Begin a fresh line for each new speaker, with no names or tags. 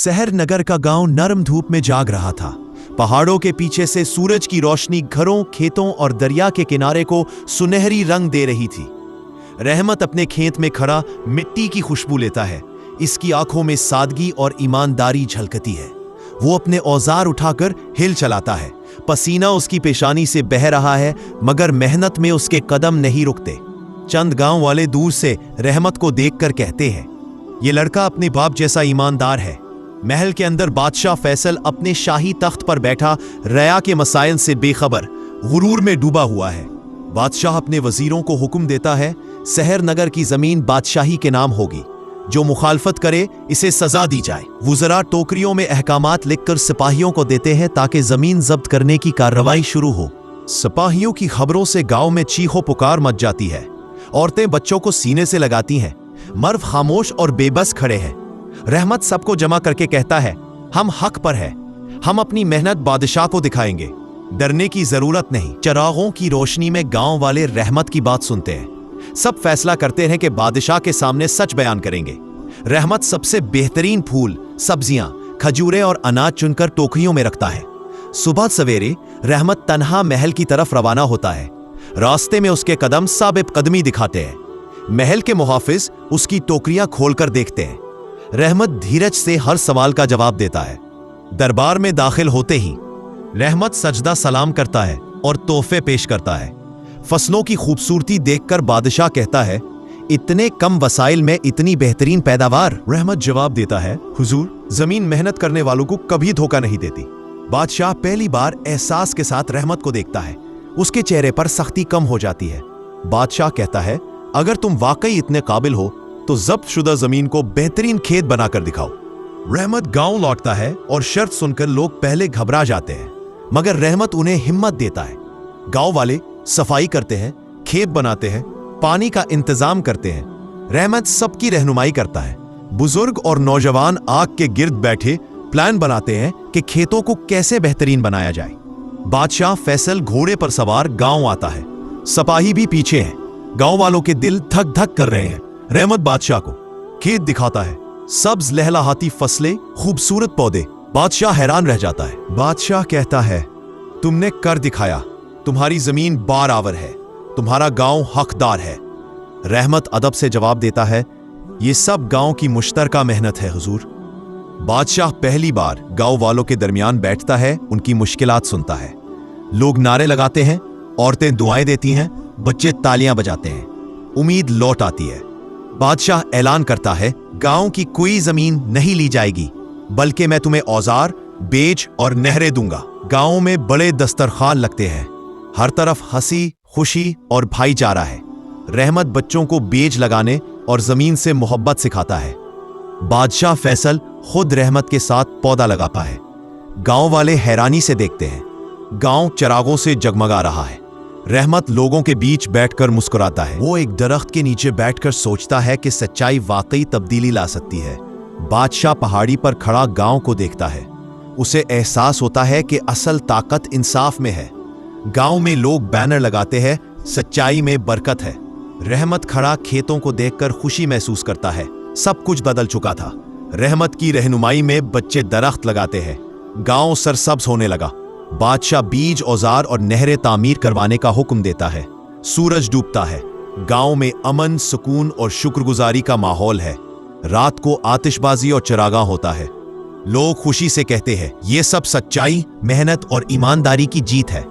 शहर नगर का गांव नरम धूप में जाग रहा था। पहाड़ों के पीछे से सूरज की रोशनी घरों, खेतों और दरिया के किनारे को सुनहरी रंग दे रही थी। रहमत अपने खेत में खड़ा मिट्टी की खुशबू लेता है। इसकी आंखों में सादगी और ईमानदारी झलकती है। वो अपने औजार उठाकर हिल चलाता है। पसीना उसकी पेशानी से बह रहा है, मगर मेहनत में उसके कदम नहीं रुकते। चंद गांव वाले दूर से रहमत को देखकर कहते हैं, ये लड़का अपने बाप जैसा ईमानदार है। महल के अंदर बादशाह फैसल अपने शाही तख्त पर बैठा रया के मसाइल से बेखबर गुरूर में डूबा हुआ है। बादशाह अपने वजीरों को हुक्म देता है, शहर नगर की जमीन बादशाही के नाम होगी। जो मुखालफत करे इसे सजा दी जाए। वुज़रा टोकरियों में अहकामात लिखकर सिपाहियों को देते हैं ताकि जमीन जब्त करने की कार्रवाई शुरू हो। सिपाहियों की खबरों से गांव में चीखो पुकार मच जाती है। औरतें बच्चों को सीने से लगाती हैं। मर्द खामोश और बेबस खड़े हैं। रहमत सबको जमा करके कहता है, हम हक पर है। हम अपनी मेहनत बादशाह को दिखाएंगे। डरने की जरूरत नहीं। चिरागों की रोशनी में गांव वाले रहमत की बात सुनते हैं। सब फैसला करते हैं कि बादशाह के सामने सच बयान करेंगे। रहमत सबसे बेहतरीन फूल, सब्जियां, खजूरें और अनाज चुनकर टोकरियों में रखता है। सुबह सवेरे रहमत तन्हा महल की तरफ रवाना होता है। रास्ते में उसके कदम साबित कदमी दिखाते हैं। महल के मुहाफिज उसकी टोकरियां खोलकर देखते हैं। रहमत धीरज से हर सवाल का जवाब देता है। दरबार में दाखिल होते ही रहमत सजदा सलाम करता है और तोहफे पेश करता है। फसलों की खूबसूरती देखकर बादशाह कहता है, इतने कम वसाइल में इतनी बेहतरीन पैदावार। रहमत जवाब देता है, हुजूर, जमीन मेहनत करने वालों को कभी धोखा नहीं देती। बादशाह पहली बार एहसास के साथ रहमत को देखता है। उसके चेहरे पर सख्ती कम हो जाती है। बादशाह कहता है, अगर तुम वाकई इतने काबिल हो तो जब्त शुदा जमीन को बेहतरीन खेत बनाकर दिखाओ। रहमत गांव लौटता है और शर्त सुनकर लोग पहले घबरा जाते हैं, मगर रहमत उन्हें हिम्मत देता है। गांव वाले सफाई करते हैं, खेत बनाते हैं, पानी का इंतजाम करते हैं। रहमत सबकी रहनुमाई करता है। बुजुर्ग और नौजवान आग के गिर्द बैठे प्लान बनाते हैं कि खेतों को कैसे बेहतरीन बनाया जाए। बादशाह फैसल घोड़े पर सवार गांव आता है। सिपाही भी पीछे हैं। गांव वालों के दिल धक धक कर रहे हैं। रहमत बादशाह को खेत दिखाता है। सब्ज लहलहाती फसलें, खूबसूरत पौधे। बादशाह हैरान रह जाता है। बादशाह कहता है, तुमने कर दिखाया। तुम्हारी जमीन बारावर है। तुम्हारा गांव हकदार है। रहमत अदब से जवाब देता है, ये सब गांव की मुश्तरका मेहनत है हुजूर। बादशाह पहली बार गांव वालों के दरमियान बैठता है, उनकी मुश्किलात सुनता है। लोग नारे लगाते हैं, औरतें दुआएं देती हैं, बच्चे तालियां बजाते हैं। उम्मीद लौट आती है। बादशाह ऐलान करता है, गांव की कोई जमीन नहीं ली जाएगी, बल्कि मैं तुम्हें औजार, बेज और नहरें दूंगा। गांव में बड़े दस्तरखान लगते हैं। हर तरफ हंसी, खुशी और भाईचारा है। रहमत बच्चों को बेज लगाने और जमीन से मोहब्बत सिखाता है। बादशाह फैसल खुद रहमत के साथ पौधा लगाता है। गांव वाले हैरानी से देखते हैं। गांव चिरागों से जगमगा रहा है। रहमत लोगों के बीच बैठकर मुस्कुराता है। वो एक दरख्त के नीचे बैठकर सोचता है कि सच्चाई वाकई तब्दीली ला सकती है। बादशाह पहाड़ी पर खड़ा गांव को देखता है। उसे एहसास होता है कि असल ताकत इंसाफ में है। गांव में लोग बैनर लगाते हैं, सच्चाई में बरकत है। रहमत खड़ा खेतों को देखकर खुशी महसूस करता है। सब कुछ बदल चुका था। रहमत की रहनुमाई में बच्चे दरख्त लगाते हैं। गांव सरसब्ज होने लगा। बादशाह बीज, औजार और नहरें तामीर करवाने का हुक्म देता है। सूरज डूबता है। गांव में अमन, सुकून और शुक्रगुजारी का माहौल है। रात को आतिशबाजी और चिरागा होता है। लोग खुशी से कहते हैं, ये सब सच्चाई, मेहनत और ईमानदारी की जीत है।